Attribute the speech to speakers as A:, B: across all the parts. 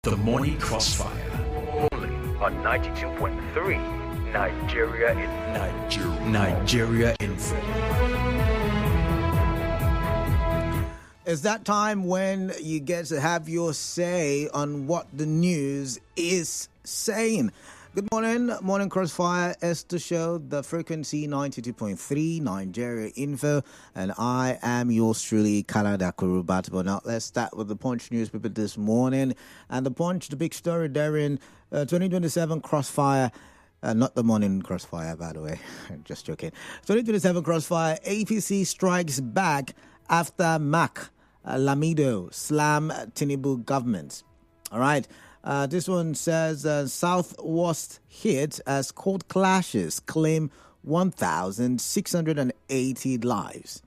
A: The Morning Crossfire.
B: Only on 92.3
A: Nigeria Info.
C: It's that time when you get to have your say on what the news is saying. Good morning, Morning Crossfire is the show, the frequency 92.3 Nigeria Info, and I am yours truly, Kalada Kurubat. But now let's start with the Punch newspaper this morning. And the Punch, the big story therein, 2027 Crossfire, not the Morning Crossfire, by the way, just joking. 2027 Crossfire, APC strikes back after Mac Lamido slam Tinubu government. All right. This one says South was hit as court clashes claim 1,680 lives.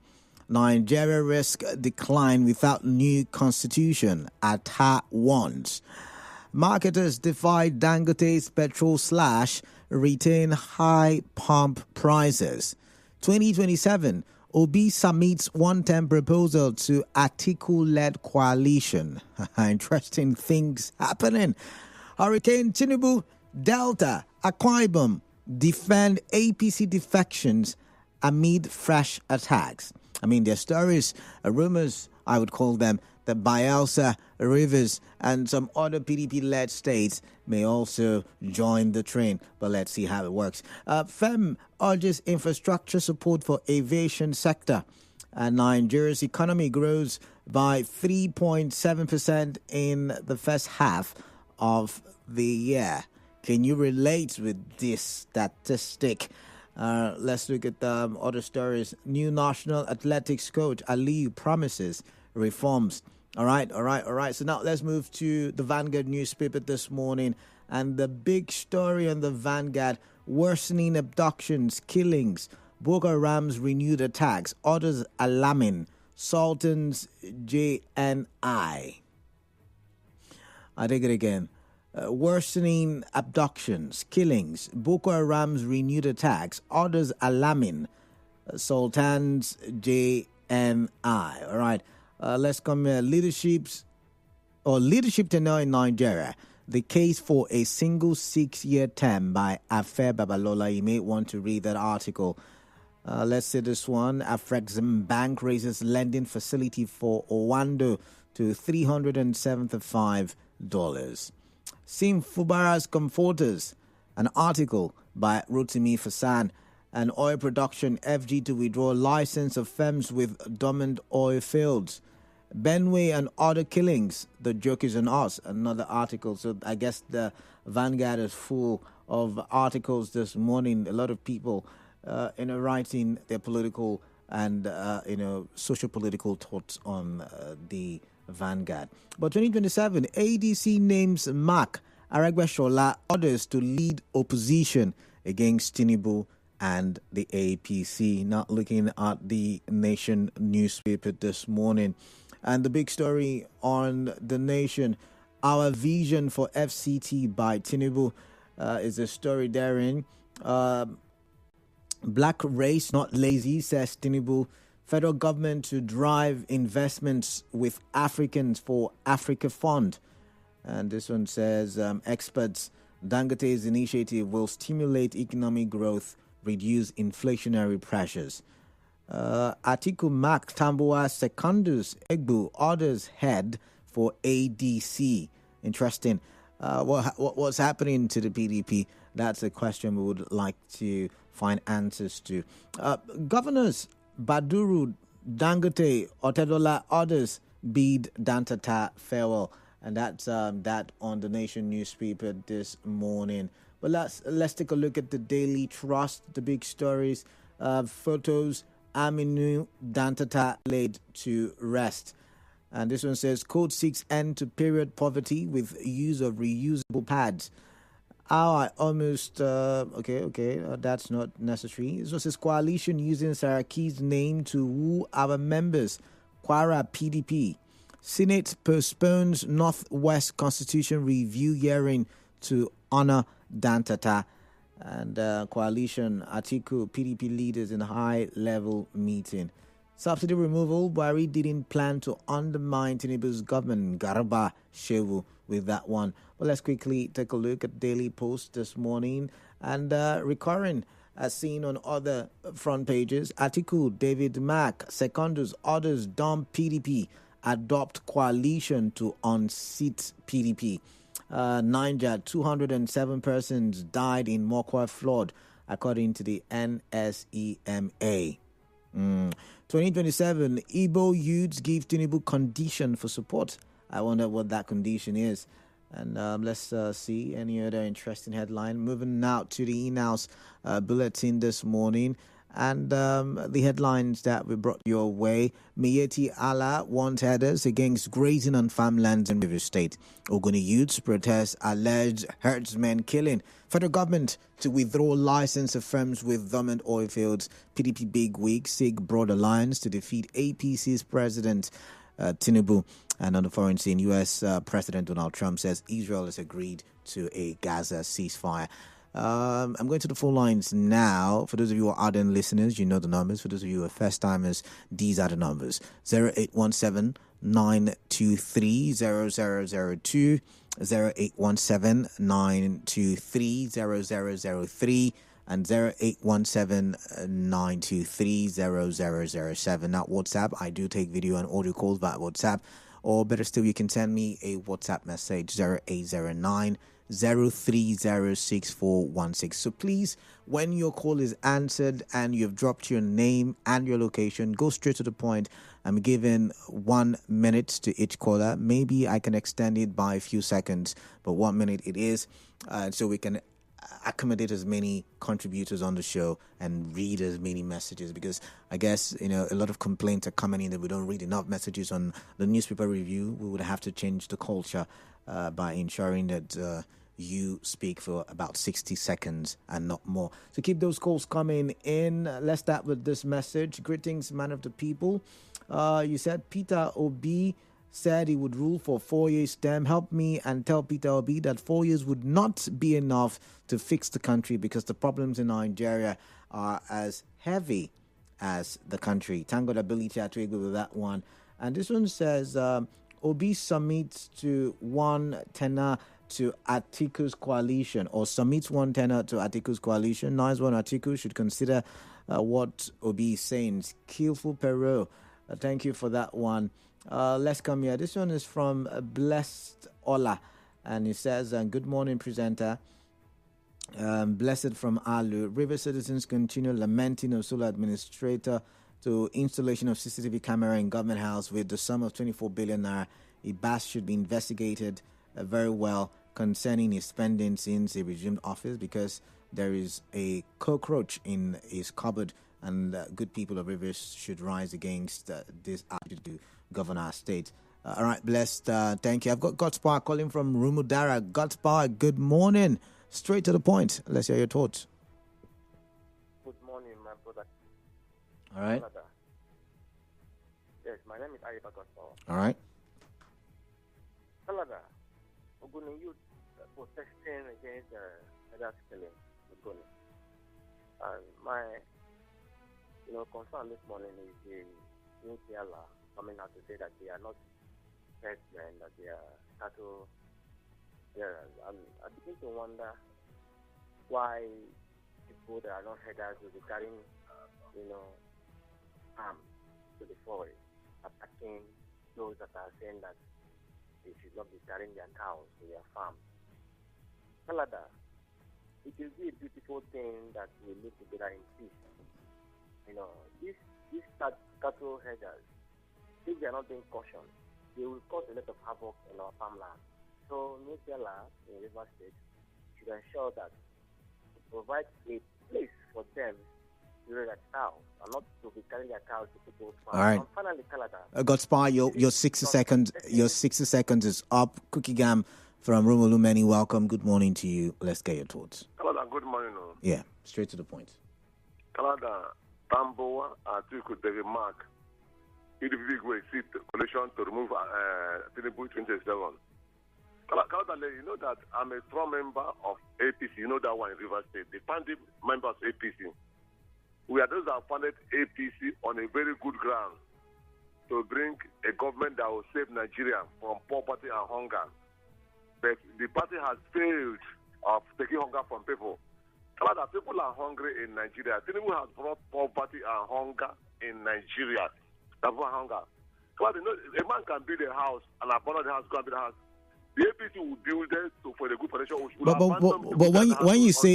C: Nigeria risk decline without new constitution, Atta warns. Marketers defy Dangote's petrol slash, retain high pump prices. 2027, Obi submits one-term proposal to Atiku-led coalition. Interesting things happening. Hurricane Tinubu, Delta, Akwa Ibom defend APC defections amid fresh attacks. I mean, their stories, rumors, I would call them, that Bayelsa, Rivers, and some other PDP-led states may also join the train. But let's see how it works. FEM urges infrastructure support for aviation sector. Nigeria's economy grows by 3.7% in the first half of the year. Can you relate with this statistic? Let's look at other stories. New national athletics coach Aliyu promises reforms. All right. So now let's move to the Vanguard newspaper this morning. And the big story on the Vanguard, worsening abductions, killings, Boko Haram's renewed attacks, orders alarming, Sultan's JNI. I take it again. Worsening abductions, killings, Boko Haram's renewed attacks, orders alarming, Sultan's JNI. All right. Let's come here. Leadership tenure in Nigeria. The case for a single 6-year term by Afe Babalola. You may want to read that article. Let's see this one. Afrexim Bank raises lending facility for Owando to $375. Sim Fubara's Comforters. An article by Rotimi Fasan. And oil production FG to withdraw license of firms with dormant oil fields. Benway and other killings. The joke is on us. Another article. So I guess the Vanguard is full of articles this morning. A lot of people, writing their political and social political thoughts on the Vanguard. But 2027, ADC names Mark Aregbesola orders to lead opposition against Tinubu and the APC. Now looking at the Nation newspaper this morning. And the big story on the Nation, our vision for FCT by Tinubu is a story therein. Black race, not lazy, says Tinubu. Federal government to drive investments with Africans for Africa Fund. And this one says, experts, Dangote's initiative will stimulate economic growth, reduce inflationary pressures. Atiku Mark Tambuwa Secondus Egbu orders head for ADC. Interesting. What's happening to the PDP? That's a question we would like to find answers to. Governors Baduru, Dangote, Otedola orders bid Dantata farewell. And that's that on the Nation newspaper this morning. But let's take a look at the Daily Trust, the big stories, photos. Aminu Dantata laid to rest. And this one says, Code 6 end to period poverty with use of reusable pads. That's not necessary. This one says, coalition using Saraki's name to woo our members. Kwara PDP. Senate postpones Northwest Constitution review hearing to honor Dantata. And coalition Atiku PDP leaders in high-level meeting. Subsidy removal, Buhari didn't plan to undermine Tinubu's government. Garba Shehu with that one. But let's quickly take a look at Daily Post this morning. And recurring, as seen on other front pages, Atiku, David Mack, Secondus, others dump PDP, adopt coalition to unseat PDP. Niger, 207 persons died in Mokwa flood, according to the NSEMA. 2027, Igbo youths give Tinubu condition for support. I wonder what that condition is. And let's see any other interesting headline. Moving now to the in-house bulletin this morning. And the headlines that we brought your way. Miyetti Allah wants headers against grazing on farmlands in River State. Ogoni youths protest alleged herdsmen killing. Federal government to withdraw license of firms with dormant oil fields. PDP bigwig seek broad alliance to defeat APC's president Tinubu. And on the foreign scene, U.S. President Donald Trump says Israel has agreed to a Gaza ceasefire. I'm going to the phone lines now. For those of you who are ardent listeners, you know the numbers. For those of you who are first timers, these are the numbers: 0817 923 0002, 0817 923 0003, and 0817 923 0007. Now, WhatsApp, I do take video and audio calls via WhatsApp. Or better still, you can send me a WhatsApp message, 0809 0306 So please, when your call is answered and you've dropped your name and your location, go straight to the point. I'm giving 1 minute to each caller. Maybe I can extend it by a few seconds, but 1 minute it is, so we can accommodate as many contributors on the show and read as many messages, because I guess, a lot of complaints are coming in that we don't read enough messages on the newspaper review. We would have to change the culture by ensuring that you speak for about 60 seconds and not more. So keep those calls coming in. Let's start with this message. Greetings, man of the people. You said Peter Obi said he would rule for 4 years term. Help me and tell Peter Obi that 4 years would not be enough to fix the country, because the problems in Nigeria are as heavy as the country. Thank God ability to agree with that one. And this one says, Obi submits to one tenor to Atiku's coalition, or submits one tenor to Atiku's coalition. Nice one. Atiku should consider what Obi is saying. Skillful Peru. Thank you for that one. Let's come here. This one is from Blessed Ola, and he says, good morning, presenter. Blessed from Alu. River citizens continue lamenting of sole administrator to installation of CCTV camera in government house with the sum of 24 billion naira. Ibas should be investigated very well concerning his spending since he resumed office, because there is a cockroach in his cupboard, and good people of Rivers should rise against this attitude to govern our state. All right, Blessed, thank you. I've got Godspar calling from Rumudara. Godspar, good morning. Straight to the point. Let's hear your thoughts.
D: Good morning, my brother.
C: All right.
D: Canada. Yes, my name is Ayuba Godspar.
C: All right.
D: Canada, Ogoni youth protesting against headers killing Ogoni. And my concern this morning is the Nigeria coming out to say that they are not herdsmen, that they are cattle bearers. And I begin to wonder why people that are not headers will be carrying, arms to the forest, attacking those that are saying that they should not be carrying their cows to their farms. Canada, it will be a beautiful thing that we live together in peace. These cattle headers, if they are not being cautioned, they will cause a lot of havoc in our farmland. So, Nigeria in River State should ensure that it provides a place for them to raise their cows, and not to be carrying their cows to people's farms.
C: All right.
D: And finally, Canada.
C: Godspar, your 60 seconds. Your 60 seconds is up. Cookie Gam from Rumulumeni, welcome. Good morning to you. Let's get your thoughts.
E: Canada, good morning.
C: Yeah, straight to the point.
E: Canada, Tamboa, Atiku, David Mark, big way seat coalition to remove Tinubu 27. Canada, you know that I'm a strong member of APC. You know that one in River State. The founding member of APC. we are those that founded APC on a very good ground to bring a government that will save Nigeria from poverty and hunger. But the party has failed of taking hunger from people. Now that people are hungry in Nigeria, Tinubu has brought poverty and hunger in Nigeria. That's what hunger. So a man can build a house and abandon the house, go and build a house. The APC will build it for the good foundation.
C: But when you say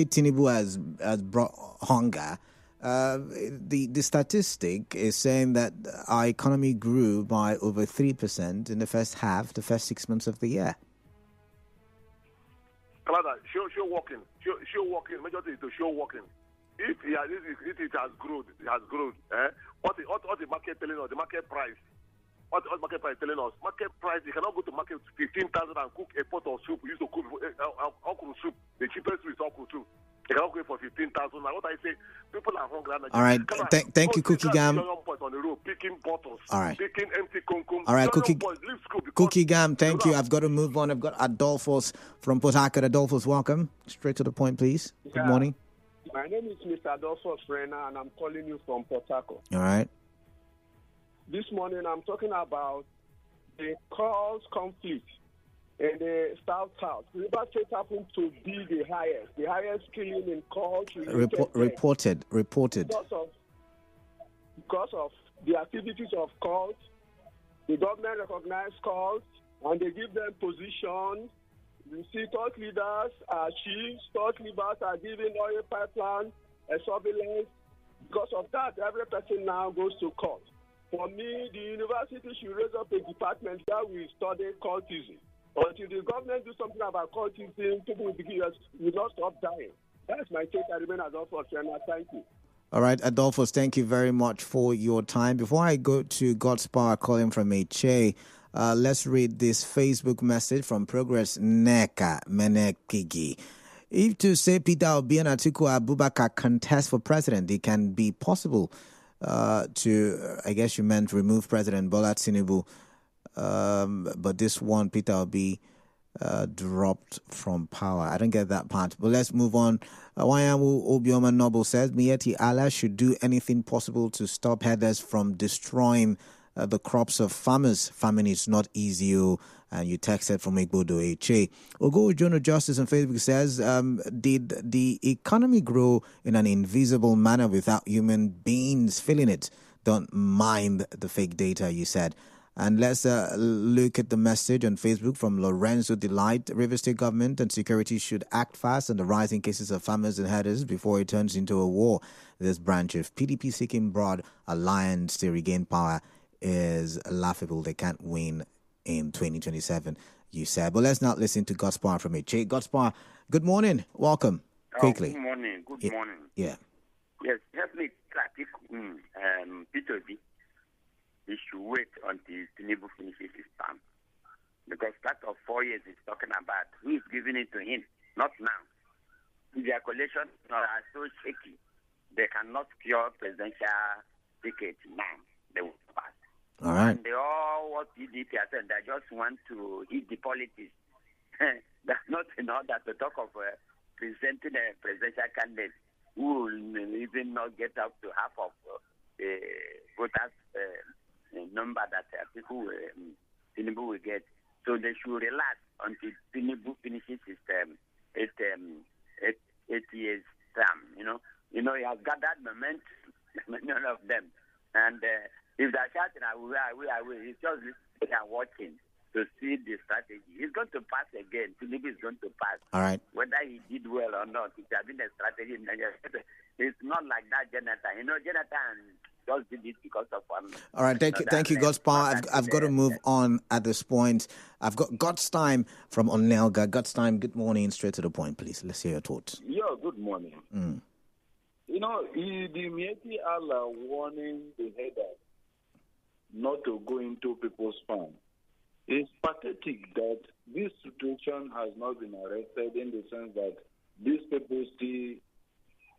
C: Tinubu has brought hunger, the statistic is saying that our economy grew by over 3% in the first 6 months of the year.
E: Show walking. Majority is to show walking. If it has grown, it has grown. What the market telling us? The market price. What market price telling us? Market price. You cannot go to market 15,000 and cook a pot of soup. We used to cook okra soup. The cheapest is okra soup. You cannot cook it for 15,000. Now what I say, people are hungry.
C: All right. Thank you, Cookie Gam.
E: On the road, picking bottles.
C: All right.
E: Picking empty kumkum.
C: All right, Cookie Gam. Thank you. I've got to move on. I've got Adolphus from Port Harcourt. Adolphus, welcome. Straight to the point, please. Good morning.
F: My name is Mr. Adolphus Rena, and I'm calling you from Port Harcourt.
C: All right.
F: This morning, I'm talking about the Coals conflict in the South. River State happened to be the highest killing in Coals.
C: Reported.
F: Because of the activities of Coals, the government recognized Coals, and they give them position. You see, thought leaders are chiefs, thought leaders are giving oil pipeline surveillance. Because of that, every person now goes to court. For me, the university should raise up a department that will study cultism. Until the government do something about cultism, people will not stop dying. That's my take. I remain Adolphus. Thank you.
C: All right, Adolphus, thank you very much for your time. Before I go to God's Power calling from Eche, let's read this Facebook message from Progress Neka Menekigi. If to say Peter Obi and Atiku Abubakar contest for president, it can be possible to, I guess you meant remove President Bola Tinubu. But this one, Peter Obi, dropped from power. I don't get that part. But let's move on. Wayamu Obioma Noble says, Mieti Allah should do anything possible to stop herders from destroying the crops of farmers. Farming is not easy. And you texted from Igbodo Eche. Ogo Jono Justice on Facebook says, did the economy grow in an invisible manner without human beings feeling it? Don't mind the fake data, you said. And let's look at the message on Facebook from Lorenzo Delight. River State government and security should act fast on the rising cases of farmers and herders before it turns into a war. This branch of PDP seeking broad alliance to regain power is laughable. They can't win in 2027, you said. But let's not listen to God's Power from Eche. God's Power, good morning. Welcome. Quickly.
G: Good morning. Good morning.
C: Yeah.
G: Yes, definitely. Peter B. He should wait until Tinubu finishes his term. Because that of 4 years he's talking about, who is giving it to him? Not now. Their coalition are so shaky, they cannot secure presidential ticket now. They will pass.
C: All right.
G: And they all, what PDP has said, they just want to hit the politics. That's not in order to talk of presenting a presidential candidate who will even not get up to half of the voters' number that people Tinubu will get. So they should relax until Tinubu finishes his 8 years term. You know, he has got that momentum, many of them. And if they're shouting, I will, it's just they are watching to see the strategy. He's going to pass again. Tinubu is going to pass.
C: All right.
G: Whether he did well or not, it has been a strategy. It's not like that, Jonathan. Jonathan just did it because of one.
C: All right, thank you, God's Power. I've got to move on at this point. I've got God's Time from Onelga. God's Time, good morning. Straight to the point, please. Let's hear your thoughts.
H: Yeah, good morning. The Mieti Allah warning the header not to go into people's farm. It's pathetic that this situation has not been arrested in the sense that these people still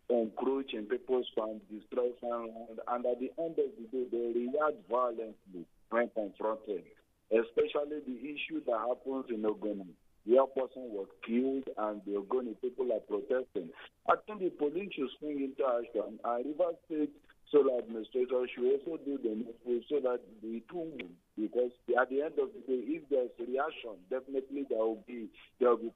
H: encroach in people's farms, destroy farmland, and at the end of the day, they react violently when confronted, especially the issue that happens in Ogoni. where person was killed and the Ogoni people are protesting. I think the police should spring into action, and Rivers State Solar Administrator should also do the needful so that the two, because at the end of the day, if there's reaction, definitely there will be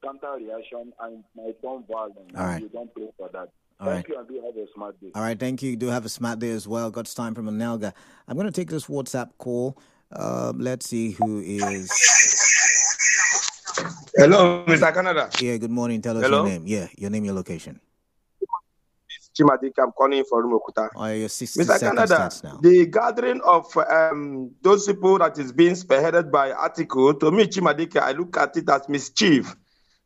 H: counter reaction and it might turn violent.
C: All right.
H: You don't pray for that.
C: All
H: Thank
C: right.
H: you, and do have a smart day.
C: All right, thank you. Do have a smart day as well. God's time from Anelga. I'm going to take this WhatsApp call. Let's see who is.
I: Hello, Mr. Canada.
C: Yeah, good morning. Tell us
I: Hello?
C: your name. Yeah, your name, your location.
I: Chimadik, I'm calling for Rumukuta.
C: Oh, your 60
I: Mr.
C: seconds
I: Canada,
C: starts now.
I: the gathering of those people that is being spearheaded by Article, to me, Chimadik, I look at it as mischief.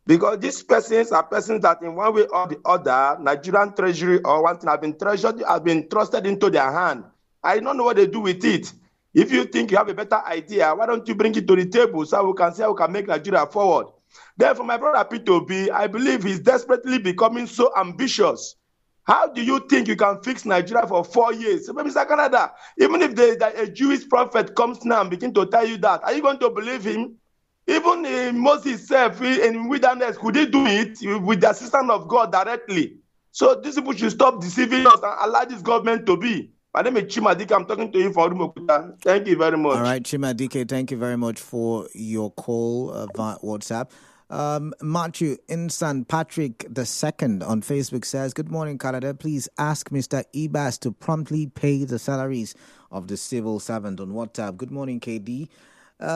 I: Because these persons are persons that in one way or the other, Nigerian treasury or one thing have been trusted into their hand. I don't know what they do with it. If you think you have a better idea, why don't you bring it to the table so we can see how we can make Nigeria forward? Then for my brother P2B, I believe he's desperately becoming so ambitious. How do you think you can fix Nigeria for 4 years? Mr. Canada, even if a Jewish prophet comes now and begin to tell you that, are you going to believe him? Even Moses himself in wilderness, could he do it with the assistance of God directly? So these people should stop deceiving us and allow this government to be. My name is Chimadike. I'm talking to you from Rumukuta. Thank you very much.
C: All right, Chimadike, thank you very much for your call via WhatsApp. Matthew Insan Patrick II on Facebook says, good morning, Canada. Please ask Mr. Ibas to promptly pay the salaries of the civil servant on WhatsApp. Good morning, KD.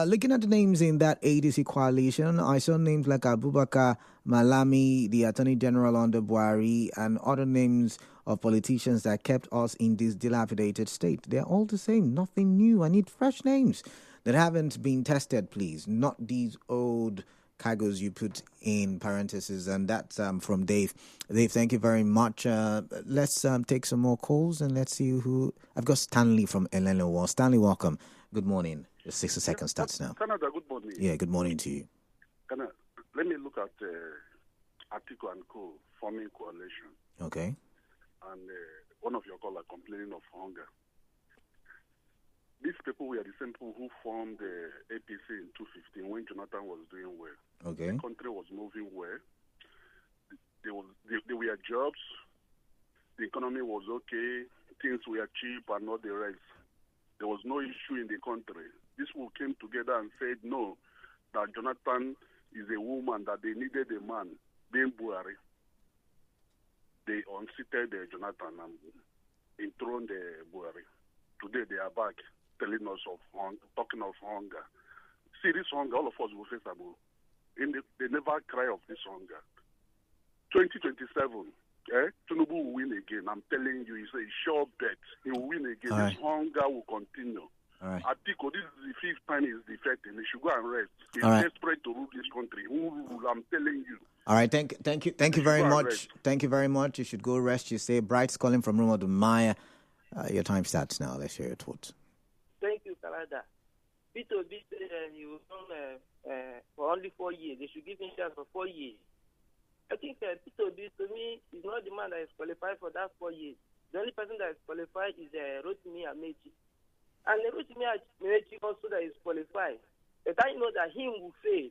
C: Looking at the names in that ADC coalition, I saw names like Abubakar Malami, the Attorney General under Buhari, and other names of politicians that kept us in this dilapidated state. They're all the same, nothing new. I need fresh names that haven't been tested, please. Not these old cargoes you put in parentheses. And that's from Dave. Dave, thank you very much. Let's take some more calls and let's see who. I've got Stanley from Elena Wall. Stanley, welcome. Good morning. The 60 seconds starts now.
J: Canada, good morning.
C: Yeah, good morning to you.
J: Canada, let me look at Atiku and Co. forming coalition.
C: Okay.
J: And one of your callers complaining of hunger. These people were the same people who formed the APC in 2015 when Jonathan was doing well.
C: Okay.
J: The country was moving well. There were jobs. The economy was okay. Things were cheap and all the rest. There was no issue in the country. These people came together and said, no, that Jonathan is a woman, that they needed a man, being Buhari. They unseated Jonathan and enthroned Buhari. Today they are back telling us of talking of hunger. See, this hunger, all of us will face about. They never cry of this hunger. 2027, Tinubu will win again. I'm telling you, it's a sure bet. He will win again.
C: All right.
J: This hunger will continue.
C: All right.
J: Atiku, this is the fifth time he's defecting. He should go and rest. He's
C: All right.
J: desperate to rule this country. Who rule? I'm telling you.
C: All right, thank you very
J: Go and
C: much.
J: rest.
C: Thank you very much. You should go rest. You say Bright's calling from Ruma Maya. Your time starts now. Let's hear your thoughts.
D: Thank you, Canada. P2B he was on for only 4 years. They should give him chance for 4 years. I think P2B, to me, is not the man that is qualified for that 4 years. The only person that is qualified is Rotimi Amechi. And Rotimi Amechi also that is qualified. But I know that him will fail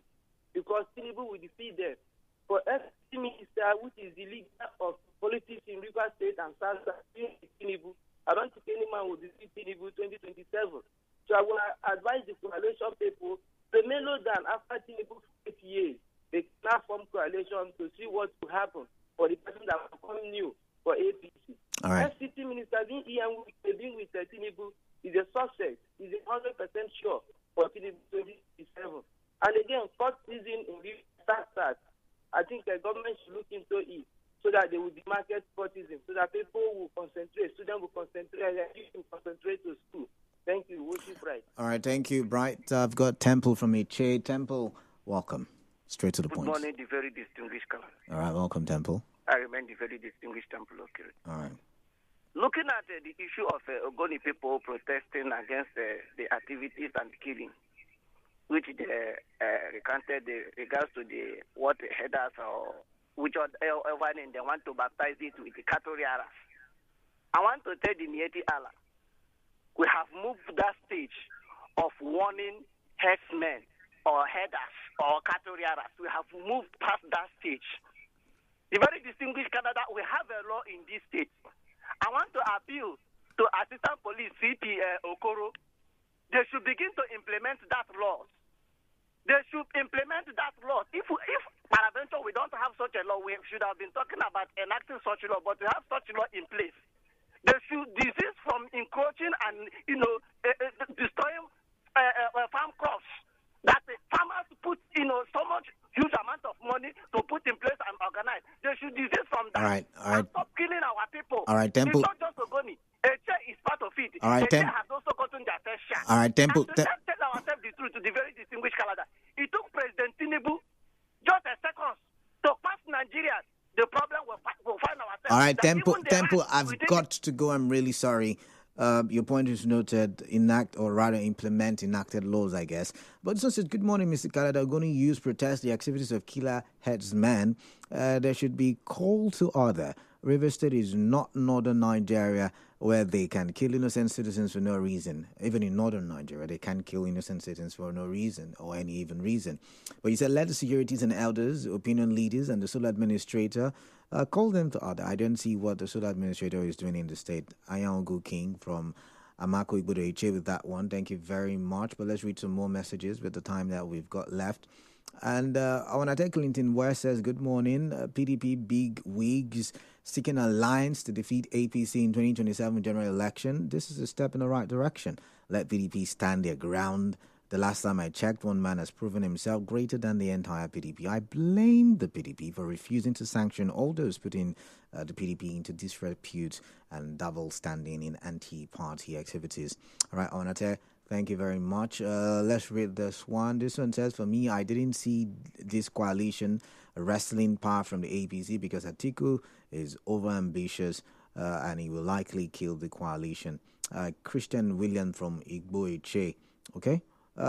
D: because Tinubu will defeat them. For FCC minister, which is the leader of politics in Rivers State and South Tinubu, I don't think any man will defeat Tinubu 2027. So I will advise the coalition people to mellow down after Tinubu 8 years. They now form coalition to see what will happen for the person that will come new for APC.
C: All right.
D: FCT minister being with Tinubu is a success. Is 100% sure for Tinubu 2027. And again, first season in this start. I think the government should look into it so that they will demarket sportism, so that people will concentrate, students will concentrate, and youth will concentrate to school. Thank you. Worship Bright.
C: All right, thank you, Bright. I've got Temple from Iche. Temple, welcome. Straight to the point.
K: Good morning, the very distinguished caller.
C: All right, welcome, Temple.
K: I remain the very distinguished Temple. Okay.
C: All right.
K: Looking at the issue of Ogoni people protesting against the activities and the killing, which they recounted regards to what the headers or which other name they want to baptize it with the Catholic Arabs. I want to tell the Mieti Allah, we have moved that stage of warning herdsmen or headers or cattle rearers. We have moved past that stage. The very distinguished Canada, we have a law in this state. I want to appeal to Assistant Police CP Okoro. They should begin to implement that law. They should implement that law. If peradventure we don't have such a law, we should have been talking about enacting such a law, but we have such a law in place. They should desist from encroaching and, destroying farm crops that the farmers put, so much huge amount of money to put in place and organize. They should desist from that.
C: All right.
K: And stop killing our people.
C: All right, Temple.
K: It's not just Ogoni. Eche is part of it.
C: All right,
K: Eche has also gotten their first shot.
C: All right, Temple.
K: And to tell ourselves the truth, to the very distinguished Canada, it took President Tinubu just a second to pass Nigeria. The problem will find ourselves.
C: All right, Temple, I've got to go. I'm really sorry. Your point is noted. Enact, or rather implement enacted laws, I guess. But so says, good morning, Mr. Canada. Going to use protest the activities of killer headsmen. There should be call to order. River State is not northern Nigeria where they can kill innocent citizens for no reason. Even in northern Nigeria, they can kill innocent citizens for no reason or any even reason. But he said, let the securities and elders, opinion leaders, and the sole administrator call them to order. I don't see what the sole administrator is doing in the state. Ayango King from Amako Igbodo with that one. Thank you very much. But let's read some more messages with the time that we've got left. And I want to take Clinton West says, good morning. PDP big wigs seeking alliance to defeat APC in 2027 general election. This is a step in the right direction. Let PDP stand their ground. The last time I checked, one man has proven himself greater than the entire PDP. I blame the PDP for refusing to sanction all those putting the PDP into disrepute and double standing in anti-party activities. All right, Onate, thank you very much. Let's read this one. This one says, for me, I didn't see this coalition wrestling power from the APC because Atiku is overambitious and he will likely kill the coalition. Christian William from Igbo Eche. Okay.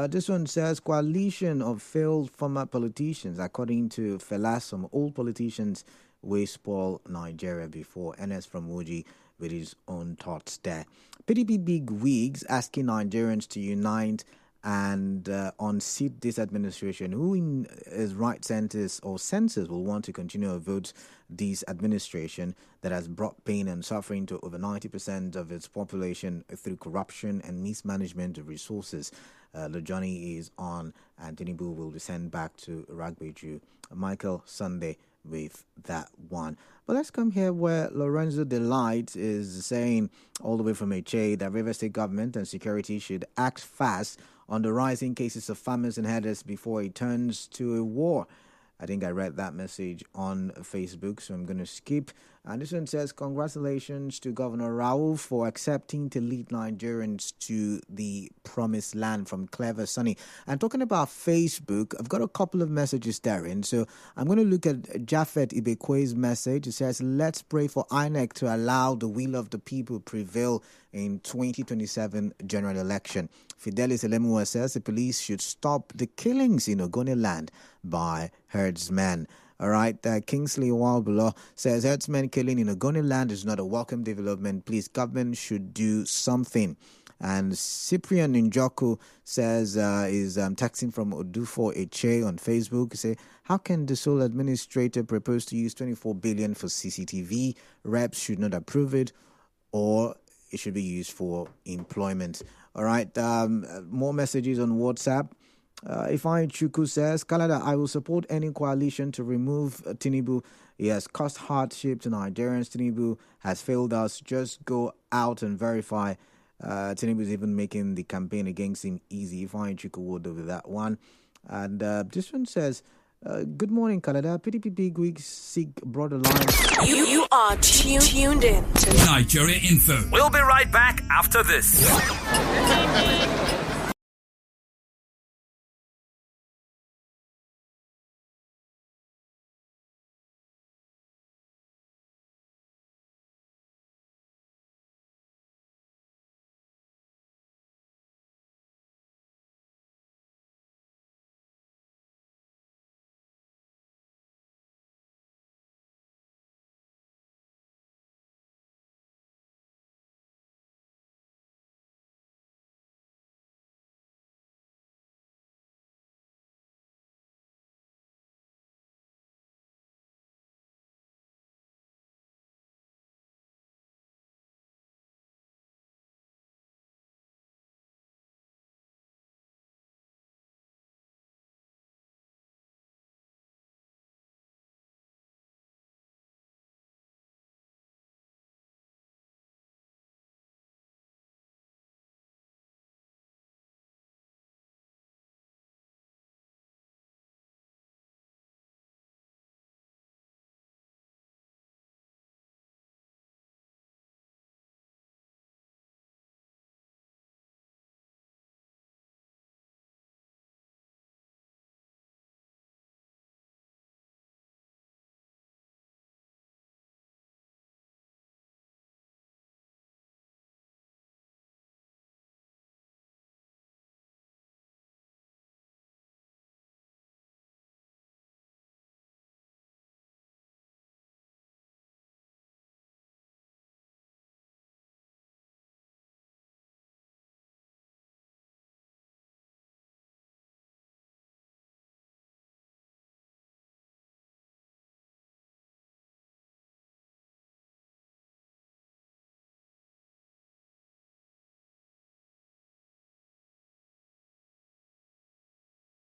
C: This one says, coalition of failed former politicians. According to Fela, some old politicians will spoil Nigeria before. NS from Woji with his own thoughts there. PDP big wigs asking Nigerians to unite and unseat this administration. Who in his right senses or senses will want to continue to vote this administration that has brought pain and suffering to over 90% of its population through corruption and mismanagement of resources? The journey is on, and Tinubu will descend back to Ragbeju. Michael Sunday with that one. But let's come here where Lorenzo Delight is saying, all the way from HA, that River State government and security should act fast on the rising cases of farmers and herders before it turns to a war. I think I read that message on Facebook, so I'm going to skip. And this one says, congratulations to Governor Raul for accepting to lead Nigerians to the promised land, from Clever Sunny. And talking about Facebook, I've got a couple of messages therein. So I'm going to look at Japhet Ibekwe's message. It says, let's pray for INEC to allow the will of the people prevail in 2027 general election. Fidelis Elemua says the police should stop the killings in Ogoni land by herdsmen. All right, Kingsley Walbelow says herdsmen killing in Ogoni land is not a welcome development. Please, government should do something. And Cyprian Njoku says, is texting from Odufo Eche on Facebook. Say, how can the sole administrator propose to use 24 billion for CCTV? Reps should not approve it, or it should be used for employment. All right, more messages on WhatsApp. Ifeanyi Chukwu says, Canada, I will support any coalition to remove Tinubu. He has caused hardship to Nigerians. Tinubu has failed us. Just go out and verify. Tinubu is even making the campaign against him easy. Ifeanyi Chukwu would with that one. And this one says, good morning, Canada. PDP big wigs seek broader lines.
L: You are tuned in to
A: Nigeria Info.
B: We'll be right back after this.